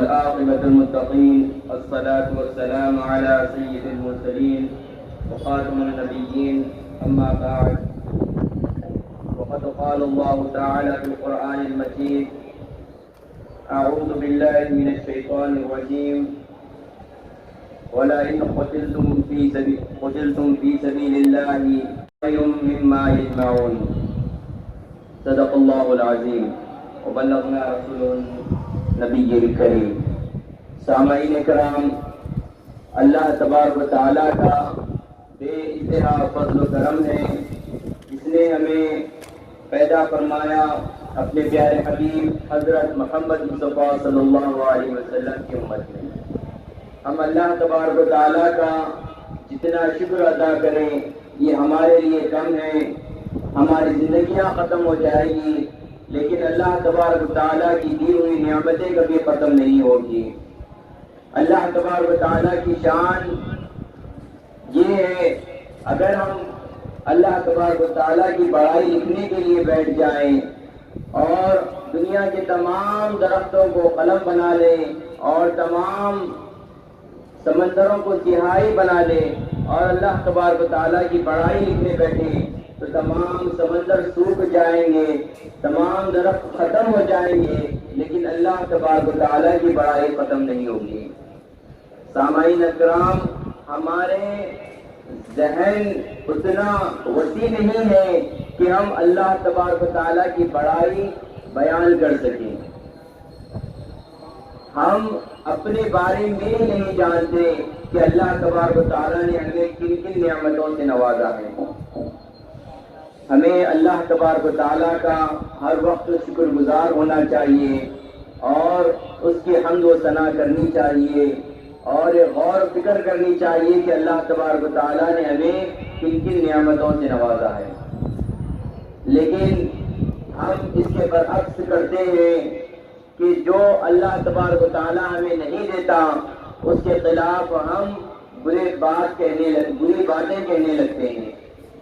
والعاقبة المتقين الصلاة والسلام على سيد المرسلين وخاتم النبيين أما بعد وقد قال الله تعالى في القرآن المجيد أعوذ بالله من الشيطان الرجيم ولئن قتلتم في سبيل الله خير مما يجمعون صدق الله العظيم وبلغنا رسول نبی الکریم۔ سامعین کرام، اللہ تبارک و تعالیٰ کا بے انتہا فضل و کرم ہے، جس نے ہمیں پیدا فرمایا اپنے پیارے حبیب حضرت محمد مصطفیٰ صلی اللہ علیہ وسلم کی امت میں۔ ہم اللہ تبارک و تعالیٰ کا جتنا شکر ادا کریں یہ ہمارے لیے کم ہے۔ ہماری زندگیاں ختم ہو جائے گی لیکن اللہ تبارک و تعالیٰ کی دی ہوئی نعمتیں کبھی ختم نہیں ہوگی۔ اللہ تبارک و تعالیٰ کی شان یہ ہے، اگر ہم اللہ تبارک و تعالیٰ کی بڑائی لکھنے کے لیے بیٹھ جائیں اور دنیا کے تمام درختوں کو قلم بنا لیں اور تمام سمندروں کو سیاہی بنا لیں اور اللہ تبارک و تعالیٰ کی بڑائی لکھنے بیٹھیں تو تمام سمندر سوکھ جائیں گے، تمام درخت ختم ہو جائیں گے، لیکن اللہ تبارک و تعالیٰ کی بڑائی ختم نہیں ہوگی۔ سامعین اکرام، ہمارے ذہن اتنا وسیع نہیں ہے کہ ہم اللہ تبارک و تعالیٰ کی بڑائی بیان کر سکیں۔ ہم اپنے بارے میں ہی نہیں جانتے کہ اللہ تبارک و تعالیٰ نے ہمیں کن کن نعمتوں سے نوازا ہے۔ ہمیں اللہ تبارک و تعالیٰ کا ہر وقت شکر گزار ہونا چاہیے اور اس کی حمد و ثنا کرنی چاہیے اور غور و فکر کرنی چاہیے کہ اللہ تبارک و تعالیٰ نے ہمیں کن کن نعمتوں سے نوازا ہے۔ لیکن ہم اس کے برعکس کرتے ہیں کہ جو اللہ تبارک و تعالیٰ ہمیں نہیں دیتا اس کے خلاف ہم بری باتیں کہنے لگتے ہیں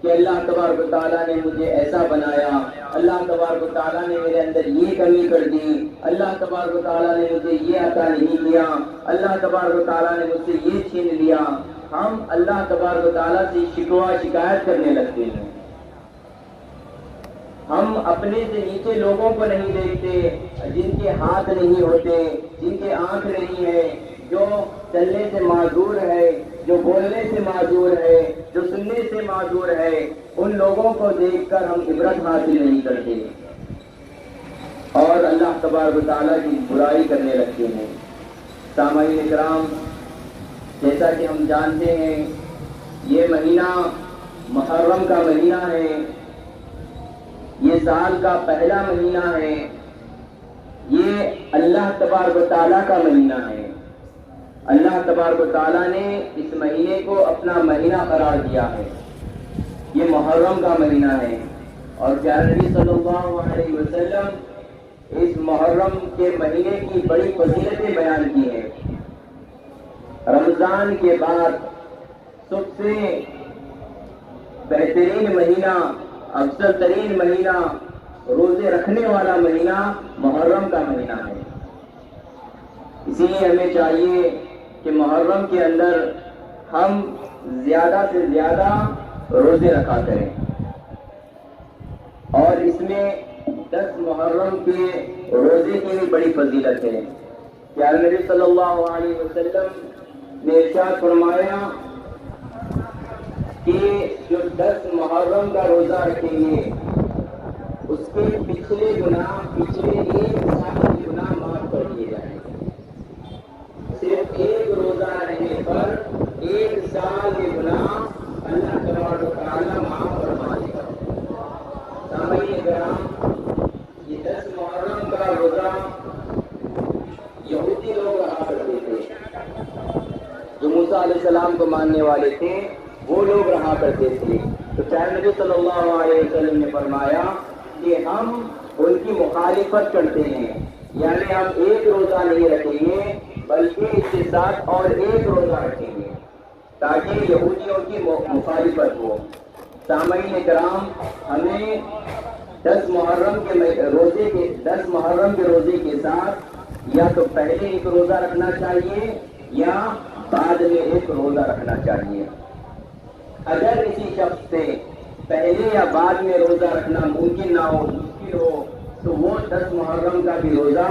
کہ اللہ تبارک و تعالیٰ نے مجھے ایسا بنایا، اللہ تبارک و تعالیٰ نے میرے اندر یہ کمی کر دی، اللہ تبارک و تعالیٰ نے مجھے یہ عطا نہیں کیا، اللہ تبارک و تعالیٰ نے مجھ سے یہ چھین لیا۔ ہم اللہ تبارک و تعالیٰ سے شکوہ شکایت کرنے لگتے ہیں۔ ہم اپنے سے نیچے لوگوں کو نہیں دیکھتے، جن کے ہاتھ نہیں ہوتے، جن کے آنکھ نہیں ہے، جو چلنے سے معذور ہے، جو بولنے سے معذور ہے، جو سننے سے معذور ہے، ان لوگوں کو دیکھ کر ہم عبرت حاصل نہیں کرتے اور اللہ تبارک و تعالیٰ کی برائی کرنے لگتے ہیں۔ سامعین اکرام، جیسا کہ ہم جانتے ہیں یہ مہینہ محرم کا مہینہ ہے، یہ سال کا پہلا مہینہ ہے، یہ اللہ تبارک و تعالیٰ کا مہینہ ہے۔ اللہ تبارک و تعالیٰ نے اس مہینے کو اپنا مہینہ قرار دیا ہے، یہ محرم کا مہینہ ہے اور پیارے نبی صلی اللہ علیہ وسلم اس محرم کے مہینے کی بڑی فضیلتیں بیان کی ہیں۔ رمضان کے بعد سب سے بہترین مہینہ، افضل ترین مہینہ، روزے رکھنے والا مہینہ محرم کا مہینہ ہے۔ اسی لیے ہمیں چاہیے کہ محرم کے اندر ہم زیادہ سے زیادہ روزے رکھا کریں اور اس میں 10 محرم کے روزے کی بھی بڑی فضیلت ہے۔ پیارے نبی صلی اللہ علیہ وسلم نے ارشاد فرمایا کہ جو 10 محرم کا روزہ رکھیں گے اس کے پچھلے ایک سال کے گناہ معاف کر دیے جائیں گے۔ صرف ایک روزہ رہنے پر 1 سال کے گناہ اللہ تبارک و تعالیٰ معاف فرما دے گا۔ سامعین کرام، یہ 10 محرم کا روزہ یہودی لوگ رہا کرتے تھے، جو موسیٰ علیہ السلام کو ماننے والے تھے وہ لوگ رہا کرتے تھے۔ تو پیارے نبی صلی اللہ علیہ وسلم نے فرمایا کہ ہم ان کی مخالفت کرتے ہیں، یعنی ہم ایک روزہ نہیں رکھیں گے بلکہ اس کے ساتھ اور ایک روزہ رکھیں گے تاکہ یہودیوں کی مخالفت ہو۔ سامعین کرام، ہمیں 10 محرم کے روزے کے ساتھ یا تو پہلے ایک روزہ رکھنا چاہیے یا بعد میں ایک روزہ رکھنا چاہیے۔ اگر کسی شخص سے پہلے یا بعد میں روزہ رکھنا ممکن نہ ہو، مشکل ہو، تو وہ 10 محرم کا بھی روزہ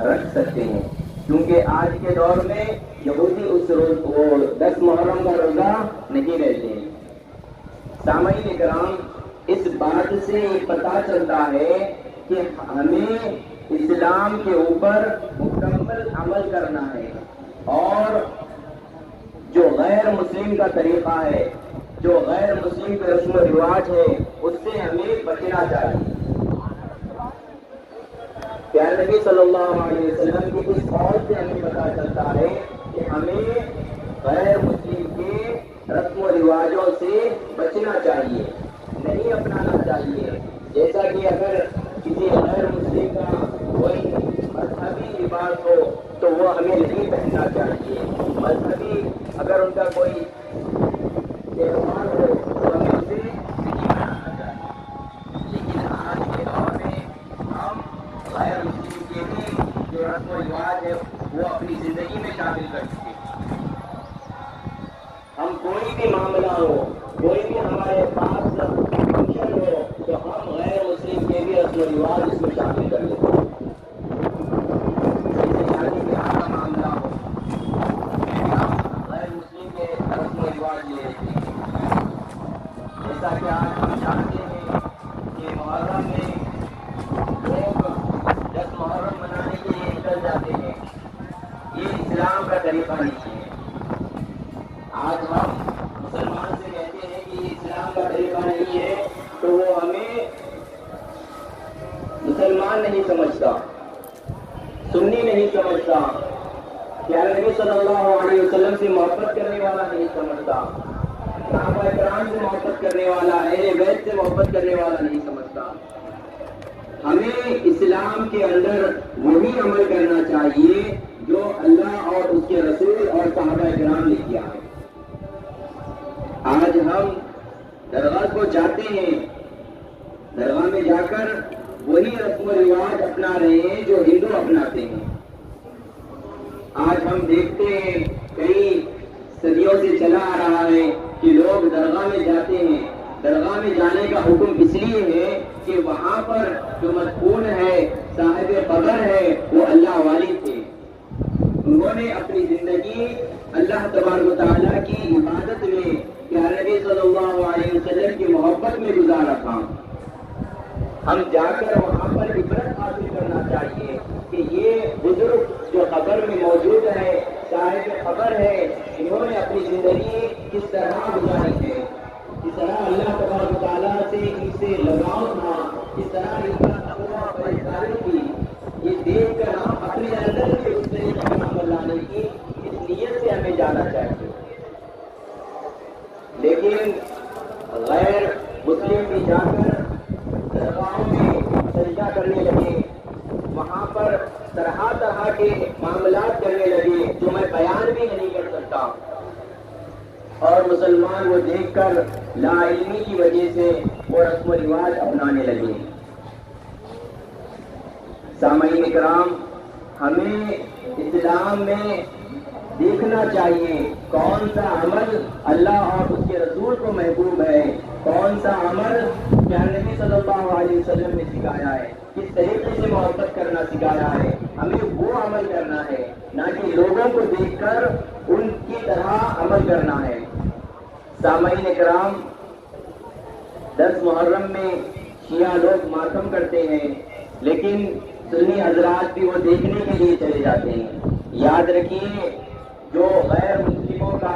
رکھ سکتے ہیں، کیونکہ آج کے دور میں یہودی وہ 10 محرم کا روزہ نہیں رہتے ہیں۔ سامعین کرام، اس بات سے یہ پتہ چلتا ہے کہ ہمیں اسلام کے اوپر مکمل عمل کرنا ہے، اور جو غیر مسلم کا طریقہ ہے، جو غیر مسلم کا رسم و رواج ہے، اس سے ہمیں بچنا چاہیے۔ پیارے نبی صلی اللہ علیہ وسلم کی اس قول سے ہمیں پتہ چلتا ہے کہ ہمیں غیر مسلم کے رسم و رواجوں سے بچنا چاہیے، نہیں اپنانا چاہیے۔ جیسا کہ اگر کسی غیر مسلم کا کوئی مذہبی لباس ہو تو وہ ہمیں نہیں پہننا چاہیے، مذہبی اگر ان کا کوئی تہوار ہو تو ہمیں اسے نہیں منانا چاہیے۔ لیکن آج کے دور میں ہم غیر مسلم کے بھی جو رسم و رواج ہے وہ اپنی زندگی میں شامل کر چکے ہیں۔ ہم کوئی بھی معاملہ ہو، کوئی بھی ہمارے پاس فنکشن ہو تو ہم غیر مسلم کے بھی رسم و رواج اس میں شامل کر لیتے ہیں۔ جیسے شادی بیاہ کا معاملہ ہو، ہم غیر مسلم کے رسم و رواج لے لیتے ہیں۔ جیسا کہ آج ہم جانتے ہیں کہ محرم میں لوگ 10 محرم منانے کے لیے نکل جاتے ہیں، یہ اسلام کا طریقہ نہیں ہے۔ آج ہم مسلمان سے کہتے ہیں کہ یہ اسلام کا طریقہ نہیں ہے تو وہ ہمیں مسلمان نہیں سمجھتا، سنی نہیں سمجھتا، پیارے نبی صلی اللہ علیہ وسلم سے محبت کرنے والا نہیں سمجھتا، صحابہ کرام سے محبت کرنے والا، اہل بیت سے محبت کرنے والا نہیں سمجھتا۔ ہمیں اسلام کے اندر وہی عمل کرنا چاہیے جو اللہ اور اس کے رسول اور صحابہ کرام نے کیا ہے۔ آج ہم درگاہ کو جاتے ہیں، درگاہ میں جا کر وہی رسم و رواج اپنا رہے ہیں جو ہندو اپناتے ہیں۔ آج ہم دیکھتے ہیں کئی صدیوں سے چلا آ رہا ہے کہ لوگ درگاہ میں جاتے ہیں۔ درگاہ میں جانے کا حکم اس لیے ہے کہ وہاں پر جو مدفون ہے، صاحب قبر ہے، وہ اللہ والی تھے۔ انہوں نے اپنی زندگی اللہ تبارک و تعالیٰ کی عبادت میں، پیارے نبی صلی اللہ علیہ وسلم کی محبت میں گزارا تھا۔ ہم جا کر وہاں پر عبرت حاصل کرنا چاہیے کہ یہ بزرگ جو قبر میں موجود ہے، صاحب قبر ہے، انہوں نے اپنی زندگی کس طرح گزاری ہے، کس طرح اللہ تبارک و تعالیٰ سے ان سے لگاؤ تھا، کس طرح ان کا تقویٰ پرہیزگاری تھی۔ یہ دیکھ کر ہم اپنے اندر سے اس طریقے کا عمل لانے کی اس نیت سے ہمیں جانا چاہیے۔ لیکن غیر مسلم بھی جا کر درگاہوں میں سجدہ کرنے لگے، وہاں پر طرح طرح کے معاملات کرنے لگے جو میں بیان بھی نہیں کر سکتا، اور مسلمان وہ دیکھ کر لا علمی کی وجہ سے وہ رسم و رواج اپنانے لگے۔ سامعین کرام، ہمیں اسلام میں دیکھنا چاہیے کون سا عمل اللہ اور اس کے رسول کو محبوب ہے، کون سا عمل پیارے نبی صلی اللہ علیہ وسلم نے سکھایا ہے، کس طریقے سے محبت کرنا سکھایا ہے، ہمیں وہ عمل کرنا ہے، نہ کہ لوگوں کو دیکھ کر ان کی طرح عمل کرنا ہے۔ سامعین کرام، 10 محرم میں شیعہ لوگ ماتم کرتے ہیں، لیکن سنی حضرات بھی وہ دیکھنے کے لیے چلے جاتے ہیں۔ یاد رکھیے، جو غیر مسلموں کا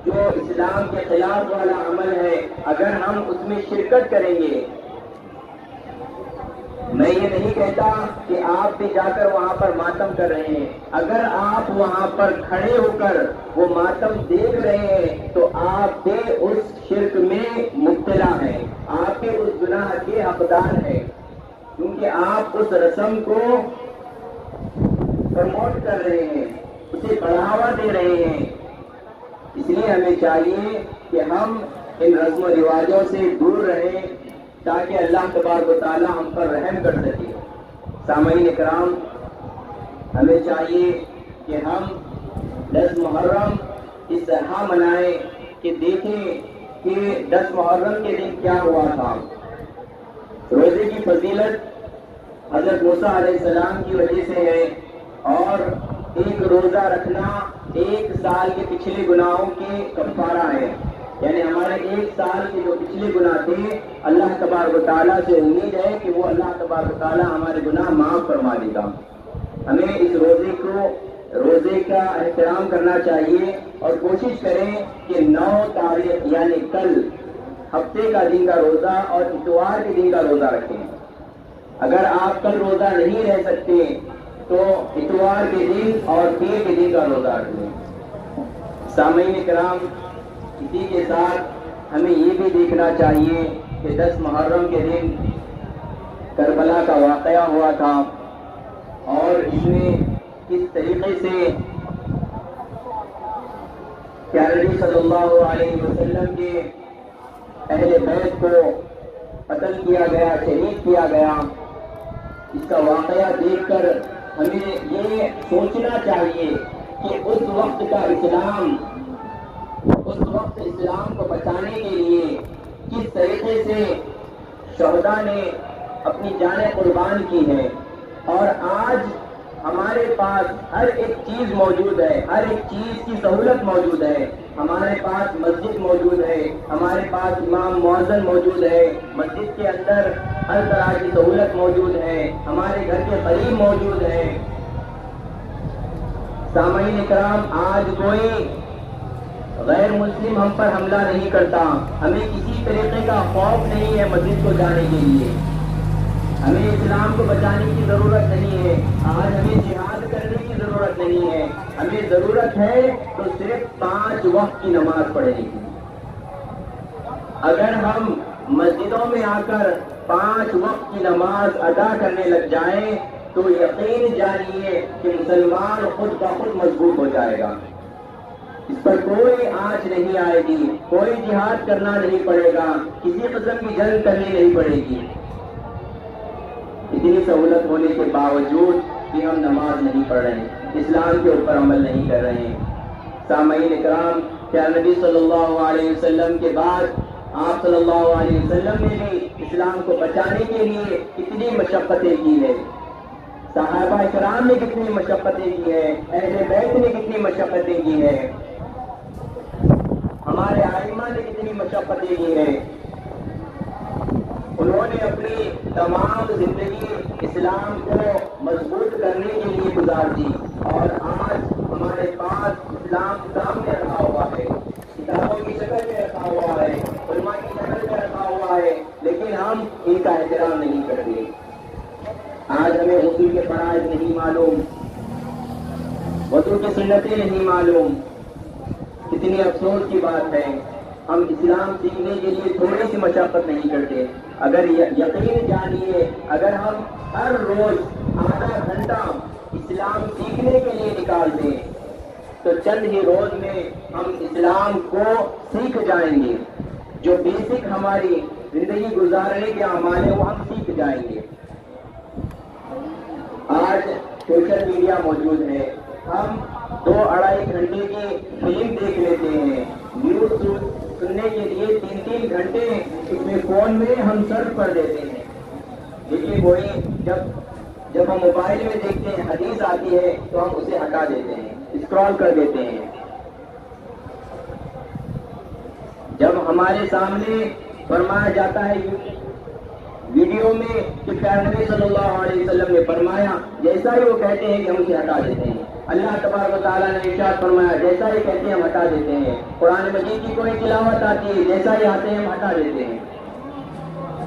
جو اسلام کے خلاف والا عمل ہے، اگر ہم اس میں شرکت کریں گے، میں یہ نہیں کہتا کہ آپ بھی جا کر وہاں پر ماتم کر رہے ہیں، اگر آپ وہاں پر کھڑے ہو کر وہ ماتم دیکھ رہے ہیں تو آپ بھی اس شرک میں مبتلا ہیں، آپ بھی اس گناہ کے حقدار ہیں، کیونکہ آپ اس رسم کو پروموٹ کر رہے ہیں، اسے بڑھاوا دے رہے ہیں۔ اس لیے ہمیں چاہیے کہ ہم ان رسم و رواجوں سے دور رہیں تاکہ اللہ تبارک و تعالی ہم پر رحم کر سکے۔ سامعین کرام، ہمیں چاہیے کہ ہم 10 محرم اس طرح منائیں کہ دیکھیں کہ 10 محرم کے دن کیا ہوا تھا. روزے کی فضیلت حضرت موسیٰ علیہ السلام کی وجہ سے ہے، اور ایک روزہ رکھنا 1 سال کے پچھلے گناہوں کے کفارہ ہے. یعنی ہمارے 1 سال کے جو پچھلے گناہ تھے، اللہ تبارک و تعالیٰ سے امید ہے کہ وہ اللہ تبارک و تعالیٰ ہمارے گناہ معاف فرما دے گا. ہمیں اس روزے کا احترام کرنا چاہیے اور کوشش کریں کہ 9 تاریخ یعنی کل ہفتے کا دن کا روزہ اور اتوار کے دن کا روزہ رکھیں. اگر آپ کل روزہ نہیں رہ سکتے تو اتوار کے دن اور پیر کے دن کا روزہ رکھ لیں. سامعین کرام، اسی کے ساتھ ہمیں یہ بھی دیکھنا چاہیے کہ 10 محرم کے دن کربلا کا واقعہ ہوا تھا، اور اس میں کس طریقے سے پیارے نبی صلی اللہ علیہ وسلم کے اہل بیت کو قتل کیا گیا، شہید کیا گیا. اس کا واقعہ دیکھ کر ہمیں یہ سوچنا چاہیے کہ اس وقت اسلام کو بچانے کے لیے کس طریقے سے شہداء نے اپنی جانیں قربان کی ہیں. اور آج ہمارے پاس ہر ایک چیز موجود ہے، ہر ایک چیز کی سہولت موجود ہے. ہمارے پاس مسجد موجود ہے، ہمارے پاس امام مؤذن موجود ہے، مسجد کے اندر ہر طرح کی سہولت موجود ہے، ہمارے گھر کے قریب موجود ہے. سامعین کرام، آج کوئی غیر مسلم ہم پر حملہ نہیں کرتا، ہمیں کسی طریقے کا خوف نہیں ہے مسجد کو جانے کے لیے. ہمیں اسلام کو بچانے کی ضرورت نہیں ہے، آج ہمیں جہاد کرنے کی ضرورت نہیں ہے. ہمیں ضرورت ہے تو صرف 5 وقت کی نماز پڑھنے کی. اگر ہم مسجدوں میں آ کر 5 وقت کی نماز ادا کرنے لگ جائیں تو یقین جانیے کہ مسلمان خود بخود مضبوط ہو جائے گا. اس پر کوئی آنچ نہیں آئے گی، کوئی جہاد کرنا نہیں پڑے گا، کسی قسم کی جنگ کرنی نہیں پڑے گی. اتنی سہولت ہونے کے باوجود کہ ہم نماز نہیں پڑھ رہے ہیں، اسلام کے اوپر عمل نہیں کر رہے ہیں. سامعین اکرام، پیارے نبی صلی اللہ علیہ وسلم کے بعد آپ صلی اللہ علیہ وسلم نے بھی اسلام کو بچانے کے لیے کتنی مشقتیں کی ہے. صحابہ کرام نے کتنی مشقتیں کی ہے، اہل بیت نے کتنی مشقتیں کی ہے، ہمارے ائمہ نے کتنی مشقتیں کی ہے. انہوں نے اپنی تمام زندگی اسلام کو مضبوط کرنے کے لیے گزار دی، اور آج ہمارے پاس اسلام سامنے رکھا ہوا ہے، کتابوں کی شکل میں رکھا ہوا ہے، علماء کی شکل میں رکھا ہوا ہے، لیکن ہم ان کا احترام نہیں کرتے. آج ہمیں غسل کے فرائض نہیں معلوم، وضو کی سنتیں نہیں معلوم. کتنی افسوس کی بات ہے، ہم اسلام سیکھنے کے لیے تھوڑی سی مشقت نہیں کرتے. اگر یقین جانیے، اگر ہم ہر روز آدھا گھنٹہ اسلام سیکھنے کے لیے نکال دیں تو چند ہی روز میں ہم اسلام کو سیکھ جائیں گے. جو بیسک ہماری زندگی گزارنے کے اعمال ہیں وہ ہم سیکھ جائیں گے. آج سوشل میڈیا موجود ہے، ہم 2-2.5 گھنٹے کی فلم دیکھ لیتے ہیں، نیوز سننے کے لیے 3-3 گھنٹے اس میں فون میں ہم سرچ کر دیتے ہیں. لیکن وہی جب ہم موبائل میں دیکھتے ہیں، حدیث آتی ہے تو ہم اسے ہٹا دیتے ہیں، اسکرال کر دیتے ہیں. جب ہمارے سامنے فرمایا جاتا ہے ویڈیو میں کہ پیارے نبی صلی اللہ علیہ وسلم نے فرمایا، جیسا ہی وہ کہتے ہیں کہ ہم اسے ہٹا دیتے ہیں. اللہ تبارک و تعالیٰ نے ارشاد فرمایا، جیسا ہی کہتے ہیں ہم ہٹا دیتے ہیں. قرآن مجید کی کوئی تلاوت آتی ہے، جیسا ہی آتے ہیں ہم ہٹا دیتے ہیں.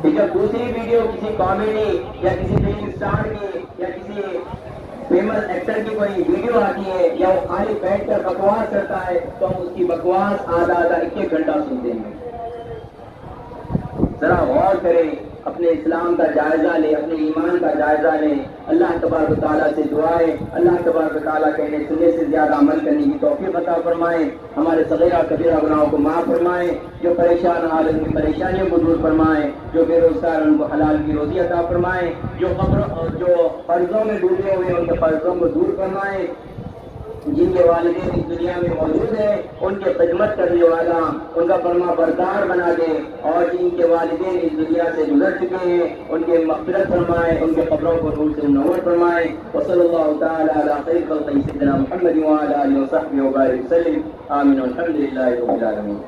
پھر جب دوسری ویڈیو کسی کامیڈی یا کسی فلم اسٹار کی یا کسی فیمس ایکٹر کی کوئی ویڈیو آتی ہے یا وہ خالی بیٹھ کر بکواس کرتا ہے تو ہم اس کی بکواس آدھا 1-1 گھنٹہ سنتے ہیں. ذرا غور کریں اپنے اسلام کا جائزہ لے، اپنے ایمان کا جائزہ لے. اللہ تبارک و تعالیٰ سے دعا ہے اللہ تبارک و تعالیٰ کہنے سننے سے زیادہ عمل کرنے کی توفیق عطا فرمائے. ہمارے صغیرہ کبیرہ گناہوں کو معاف فرمائے. جو پریشان حالت کی پریشانیوں کو دور فرمائے. جو بے روزگار ان کو حلال کی روزی عطا فرمائے. جو قرضوں میں ڈوبے ہوئے ان کے قرضوں کو دور فرمائے. جن کے والدین اس دنیا میں موجود ہیں ان کی خدمت کرنے والا ان کا فرما بردار بنا دے، اور جن کے والدین اس دنیا سے گزر چکے ہیں ان کے مغفرت فرمائے، ان کے قبروں کو نور سے منور فرمائے. وصلی اللہ تعالی علی خیر خلق سیدنا محمد وعلی آلہ وصحبہ وبارک وسلم. آمین. الحمد للہ رب العالمین.